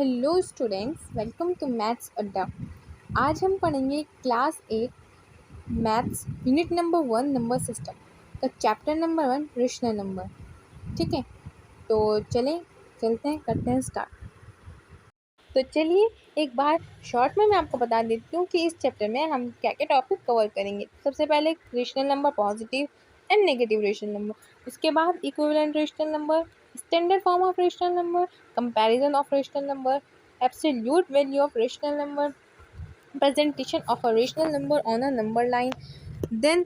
Hello students, welcome to maths Adda. आज हम पढ़ेंगे class 8 maths unit number 1 number system का चैप्टर नंबर 1 रेशनल नंबर। ठीक है, तो चलते हैं, करते हैं स्टार्ट। तो चलिए एक बार शॉर्ट में मैं आपको बता देती हूँ कि इस चैप्टर में हम क्या क्या टॉपिक कवर करेंगे। सबसे पहले rational number, positive and negative rational number, उसके बाद equivalent rational number, standard form of rational number, comparison of rational number, absolute value of rational number, presentation of a rational number on a number line, then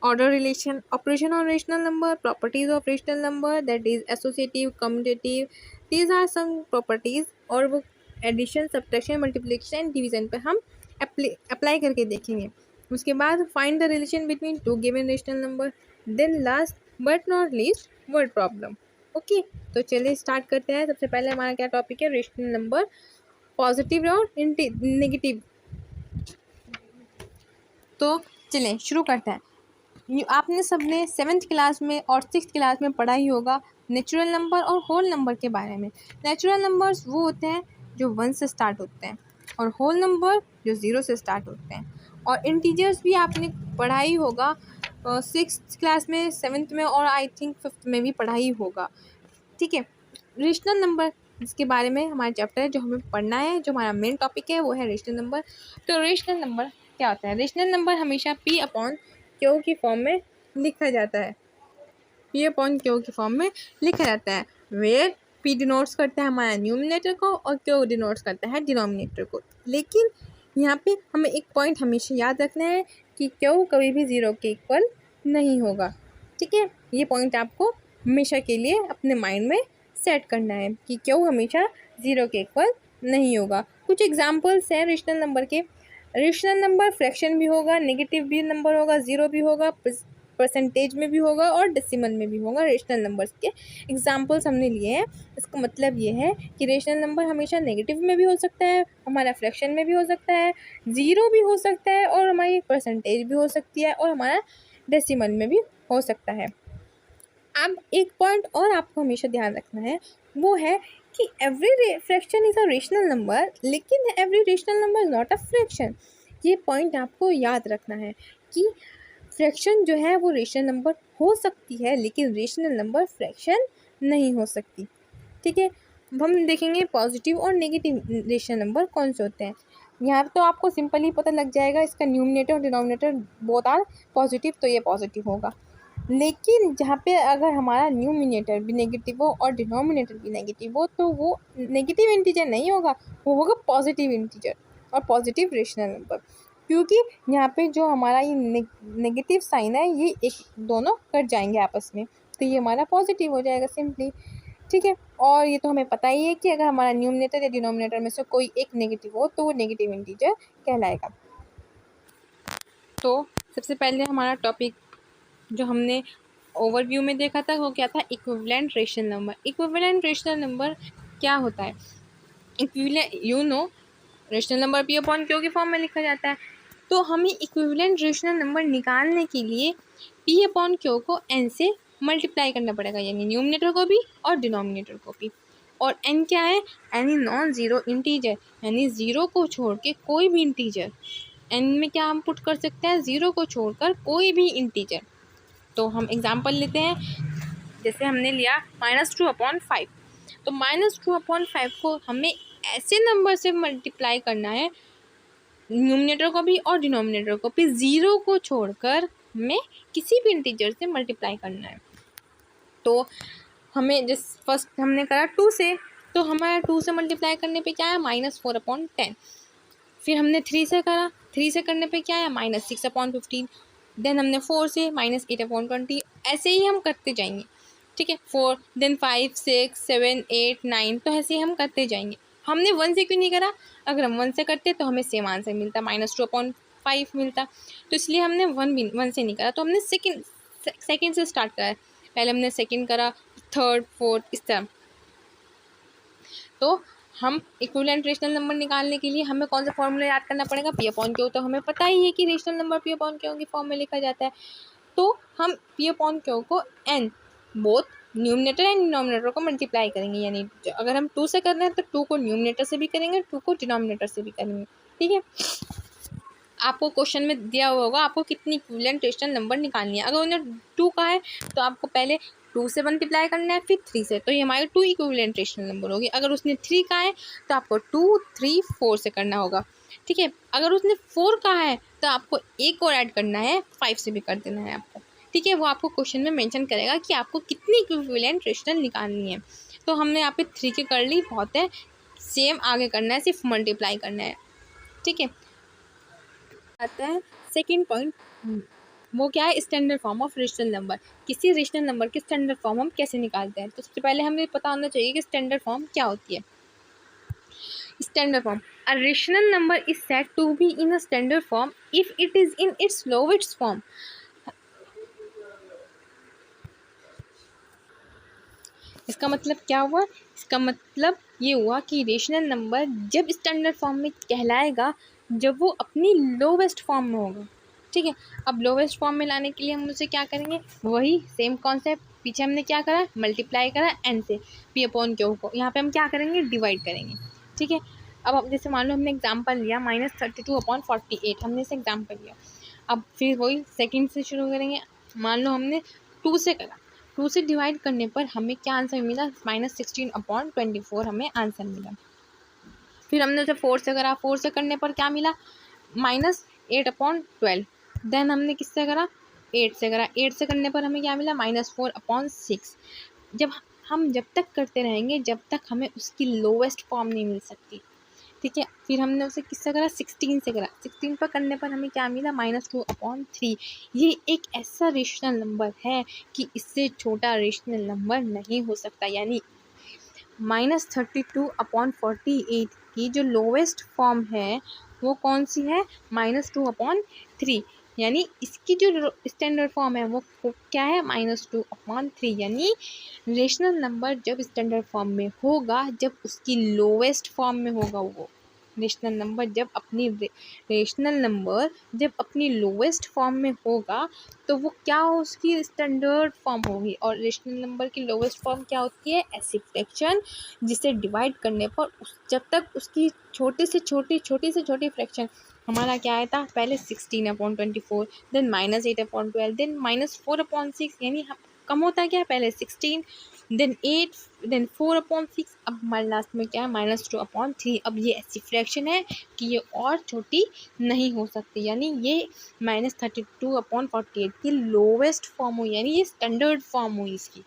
order relation, operation on rational number, properties of rational number, that is associative, commutative, these are some properties। और वो addition, subtraction, multiplication and division पे हम apply करके देखेंगे। उसके बाद find the relation between two given rational number, then last but not least word problem. Okay, तो चलिए स्टार्ट करते हैं। सबसे पहले हमारा क्या टॉपिक है, रेशनल नंबर, पॉजिटिव और नेगेटिव। तो चलें शुरू करते हैं। आपने सबने 7th क्लास में और 6th क्लास में पढ़ा ही होगा नेचुरल नंबर और होल नंबर के बारे में। नेचुरल नंबर्स वो होते हैं जो 1 से स्टार्ट होते हैं और होल नंबर जो 0 से स्टार्ट होते हैं। और इंटीजर्स भी आपने पढ़ा ही होगा 6th क्लास में, 7th में और आई थिंक 5th में भी पढ़ा ही होगा। ठीक है, रेशनल नंबर जिसके बारे में हमारा चैप्टर है, जो हमें पढ़ना है, जो हमारा मेन टॉपिक है वो है रेशनल नंबर। तो रेशनल नंबर क्या होता है? रेशनल नंबर हमेशा पी अपॉन क्यू की फॉर्म में लिखा जाता है। पी अपॉन क्यू की फॉर्म में लिखा जाता है, वेयर पी डिनोट्स करता है हमारा न्यूमिनेटर को और क्यू डिनोट्स करता है डिनोमिनेटर को। लेकिन यहाँ पे हमें एक पॉइंट हमेशा याद रखना है कि क्यू कभी भी 0 के इक्वल नहीं होगा। ठीक है, ये पॉइंट आपको हमेशा के लिए अपने माइंड में सेट करना है कि क्यू हमेशा 0 के इक्वल नहीं होगा। कुछ एग्जांपल्स हैं रेशनल नंबर के। रेशनल नंबर फ्रैक्शन भी होगा, नेगेटिव भी नंबर होगा, 0 भी होगा, परसेंटेज में भी होगा और डेसिमल में भी होगा। रेशनल नंबर्स के एग्जांपल्स हमने लिए हैं। इसका मतलब ये है कि रेशनल नंबर हमेशा नेगेटिव में भी हो सकता है, हमारा फ्रैक्शन में भी हो सकता है, 0 भी हो सकता है और हमारी परसेंटेज भी हो सकती है और हमारा डेसिमल में भी हो सकता है। अब एक पॉइंट और आपको हमेशा ध्यान रखना है, वो है कि every fraction is a rational number, लेकिन every rational number is not a fraction. ये पॉइंट आपको याद रखना है कि फ्रैक्शन जो है वो रेशनल नंबर हो सकती है, लेकिन रेशनल नंबर फ्रैक्शन नहीं हो सकती। ठीक है, हम देखेंगे पॉजिटिव और नेगेटिव रेशनल नंबर कौन से होते हैं। यहाँ तो आपको सिंपल ही पता लग जाएगा, इसका न्यूमिनेटर और डिनोमिनेटर बोथ आर पॉजिटिव, तो ये पॉजिटिव होगा। लेकिन जहाँ पे अगर हमारा न्यूमिनेटर भी नेगेटिव हो और डिनोमिनेटर भी नेगेटिव हो, तो वो नेगेटिव इंटीजर नहीं होगा, वो होगा पॉजिटिव इंटीजर और पॉजिटिव रेशनल नंबर। क्योंकि यहाँ पे जो हमारा ये नेगेटिव साइन है, ये एक दोनों कट जाएंगे आपस में, तो ये हमारा पॉजिटिव हो जाएगा सिंपली। ठीक है, और ये तो हमें पता ही है कि अगर हमारा न्यूमिनेटर या डिनोमिनेटर में से कोई एक नेगेटिव हो तो वो नेगेटिव इंटीजर कहलाएगा। तो सबसे पहले हमारा टॉपिक जो हमने ओवरव्यू में देखा था वो क्या था, equivalent rational number. Equivalent rational number क्या होता है? Equivalent rational number p upon q की फॉर्म में लिखा जाता है। तो हमें इक्विवेलेंट रेशनल नंबर निकालने के लिए पी अपॉन क्यू को एन से मल्टीप्लाई करना पड़ेगा, यानी न्यूमिनेटर को भी और डिनोमिनेटर को भी। और एन क्या है? N is non zero integer, यानी 0 को छोड़ के कोई भी इंटीजर। एन में क्या हम पुट कर सकते हैं? 0 को छोड़कर कोई भी इंटीजर। तो हम एग्जांपल लेते हैं, जैसे हमने लिया -2/5। तो -2/5 को हमें ऐसे नंबर से मल्टीप्लाई करना है, न्यूमिनेटर को भी और डिनोमिनेटर को भी, 0 को छोड़कर हमें किसी भी इंटीजर से मल्टीप्लाई करना है। तो हमें जिस फर्स्ट हमने करा 2 से, तो हमारा 2 से मल्टीप्लाई करने पे क्या है? -4/10। फिर हमने 3 से करा, 3 से करने पे क्या है? -6/15। देन हमने 4 से -8/20। ऐसे ही हम करते जाएंगे। ठीक है, 4 देन 5 6 7 8 9, तो ऐसे ही हम करते जाएंगे। हमने 1 से क्यों नहीं करा? अगर हम 1 से करते तो हमें सेम आंसर मिलता, -2/5 मिलता। तो इसलिए हमने 1 से नहीं करा, तो हमने सेकेंड से स्टार्ट करा। पहले हमने सेकेंड करा, थर्ड, फोर्थ, इस तरह। तो हम इक्विवेलेंट रेशनल नंबर निकालने के लिए हमें कौन सा फॉर्मूला याद करना पड़ेगा? P upon q. तो हमें पता ही है कि rational number p upon q की फॉर्म में लिखा जाता है। तो हम पी अपॉन क्यू को n both numerator and denominator को मल्टीप्लाई करेंगे, यानी अगर हम 2 से कर रहे हैं तो 2 को न्यूमरेटर से भी करेंगे, 2 को डिनोमिनेटर से भी करेंगे। ठीक है, आपको क्वेश्चन में दिया हुआ होगा आपको कितनी इक्विवेलेंट रेशनल नंबर निकालनी है। अगर उन्हें 2 का है तो आपको पहले 2 से मल्टीप्लाई करना है, फिर 3 से, तो ये हमारी 2 इक्विवेलेंट रेशनल नंबर होगी। अगर उसने 3 का है तो आपको 2, 3, 4 से करना होगा। ठीक है, अगर उसने 4 का है तो आपको एक और ऐड करना है, 5 से भी कर देना है आपको। ठीक है, वो आपको क्वेश्चन में मेंशन करेगा कि आपको कितनी इक्विवेलेंट रेशनल निकालनी है। तो हमने यहाँ पे 3 के कर ली, बहुत है, सेम आगे करना है, सिर्फ मल्टीप्लाई करना है। ठीक है, आता है सेकंड पॉइंट, वो क्या है, standard form of rational number. किसी रेशनल नंबर की स्टैंडर्ड फॉर्म हम कैसे निकालते हैं। तो सबसे पहले हमें पता होना चाहिए कि स्टैंडर्ड फॉर्म क्या होती है। Standard form, a rational number is said to be in a standard form if it is in its lowest form. इसका मतलब क्या हुआ, इसका मतलब ये हुआ कि रेशनल नंबर जब स्टैंडर्ड फॉर्म में कहलाएगा जब वो अपनी लोवेस्ट फॉर्म में होगा। ठीक है, अब लोवेस्ट फॉर्म में लाने के लिए हम उसे क्या करेंगे, वही सेम कॉन्सेप्ट, पीछे हमने क्या करा, मल्टीप्लाई करा एन से, पी अपॉन क्यू को, यहाँ पे हम क्या करेंगे, डिवाइड करेंगे। ठीक है, अब जैसे मान लो हमने एग्जाम्पल लिया -32/48, हमने इसे एग्जाम्पल लिया। अब फिर वही सेकंड से शुरू करेंगे। मान लो हमने 2 से करा, 2 से डिवाइड करने पर हमें क्या आंसर मिला, -16/24 हमें आंसर मिला। फिर हमने उसे 4 से करा, 4 से करने पर क्या मिला, -8/12। देन हमने किससे करा, 8 से करा, 8 से करने पर हमें क्या मिला, -4/6। जब तक करते रहेंगे जब तक हमें उसकी लोवेस्ट फॉर्म नहीं मिल सकती। ठीक है, फिर हमने उसे किससे करा, 16 से करा, 16 पर करने पर हमें क्या मिला, -2/3। ये एक ऐसा रेशनल नंबर है कि इससे छोटा रेशनल नंबर नहीं हो सकता, यानी -32/48 की जो लोवेस्ट फॉर्म है वो कौन सी है, -2/3, यानी इसकी जो स्टैंडर्ड फॉर्म है वो क्या है, -2/3। यानी रेशनल नंबर जब स्टैंडर्ड फॉर्म में होगा जब उसकी लोवेस्ट फॉर्म में होगा, वो रेशनल नंबर जब अपनी लोवेस्ट फॉर्म में होगा तो वो क्या हो, उसकी स्टैंडर्ड फॉर्म होगी। और रेशनल नंबर की लोवेस्ट फॉर्म क्या होती है, ऐसी फ्रैक्शन जिसे डिवाइड करने पर जब तक उसकी छोटी से छोटी फ्रैक्शन, हमारा क्या आया था पहले 16/24, देन -8/12, देन -4/6, यानी कम होता क्या है, पहले 16, देन 8, देन 4/6, अब हमारे लास्ट में क्या है, -2/3। अब ये ऐसी फ्रैक्शन है कि ये और छोटी नहीं हो सकती, यानी ये -32/48 की लोवेस्ट फॉर्म हुई, यानी ये स्टैंडर्ड फॉर्म हुई इसकी।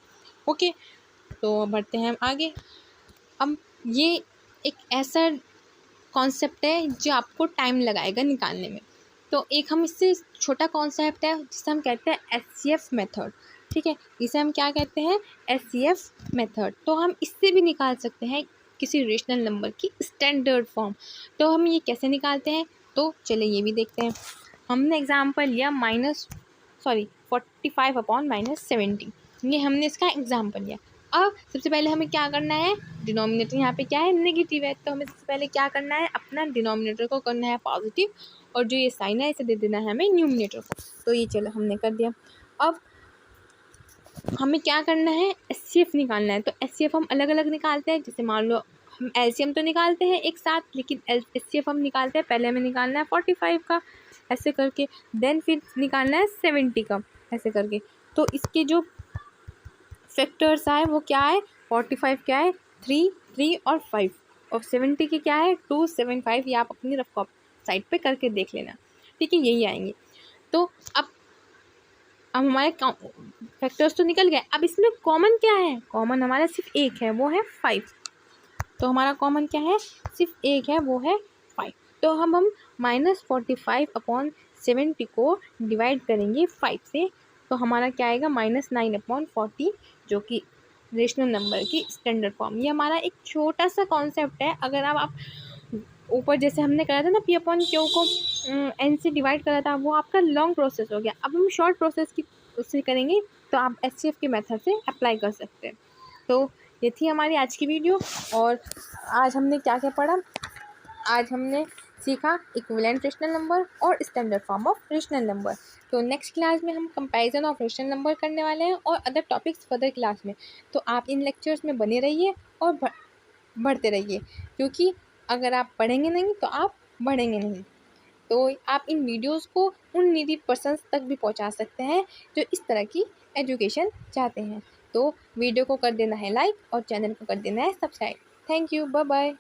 ओके, तो बढ़ते हैं हम आगे। अब ये एक ऐसा कॉन्सेप्ट है जो आपको टाइम लगाएगा निकालने में। तो एक हम इससे छोटा कॉन्सेप्ट है जिसे हम कहते हैं एचसीएफ मेथड। ठीक है, इसे हम क्या कहते हैं, एचसीएफ मेथड। तो हम इससे भी निकाल सकते हैं किसी रेशनल नंबर की स्टैंडर्ड फॉर्म। तो हम ये कैसे निकालते हैं, तो चलिए ये भी देखते हैं। हमने एग्जाम्पल लिया 45/-70, ये हमने इसका एग्जाम्पल लिया। अब सबसे पहले हमें क्या करना है, डिनोमिनेटर यहाँ पे क्या है, नेगेटिव है, तो हमें सबसे पहले क्या करना है, अपना डिनोमिनेटर को करना है पॉजिटिव, और जो ये साइन है इसे दे देना है हमें न्यूमिनेटर को। तो ये चलो हमने कर दिया। अब हमें क्या करना है, एचसीएफ निकालना है। तो एचसीएफ हम अलग अलग निकालते हैं, जैसे मान लो हम एलसीएम तो निकालते हैं एक साथ, लेकिन एचसीएफ हम निकालते हैं, पहले हमें निकालना है 45 का ऐसे करके, देन फिर निकालना है 70 का ऐसे करके। तो इसके जो फैक्टर्स आए वो क्या है, 45 क्या है, 3, 3 और 5, और 70 के क्या है, 2, 7, 5। ये आप अपनी रफ कॉपी साइड पे करके देख लेना। ठीक है, यही आएंगे। तो अब हमारे फैक्टर्स तो निकल गए। अब इसमें कॉमन क्या है, कॉमन हमारा सिर्फ एक है, वो है 5। तो हमारा कॉमन क्या है, सिर्फ एक है, वो है 5। तो हम -45/70 को डिवाइड करेंगे 5 से, तो हमारा क्या आएगा, -9/40, जो कि रेशनल नंबर की स्टैंडर्ड फॉर्म। ये हमारा एक छोटा सा कॉन्सेप्ट है। अगर आप ऊपर जैसे हमने करा था ना, P अपॉन Q को N से डिवाइड करा था, वो आपका लॉन्ग प्रोसेस हो गया। अब हम शॉर्ट प्रोसेस की उससे करेंगे, तो आप एचसीएफ के मेथड से अप्लाई कर सकते हैं। तो ये थी हमारी आज की वीडियो। और आज हमने क्या क्या पढ़ा, आज हमने सीखा इक्विवेलेंट रेशनल नंबर और standard form of rational number. तो नेक्स्ट क्लास में हम कंपैरिजन ऑफ रेशनल नंबर करने वाले हैं और अदर टॉपिक्स फर्दर क्लास में। तो आप इन लेक्चर्स में बने रहिए और बढ़ते रहिए, क्योंकि अगर आप पढ़ेंगे नहीं तो आप बढ़ेंगे नहीं। तो आप इन वीडियोस को उन नीडी पर्सन्स तक भी पहुंचा सकते हैं जो इस तरह की एजुकेशन चाहते हैं। तो वीडियो को कर देना है लाइक और चैनल को कर देना है subscribe. Thank you, bye bye.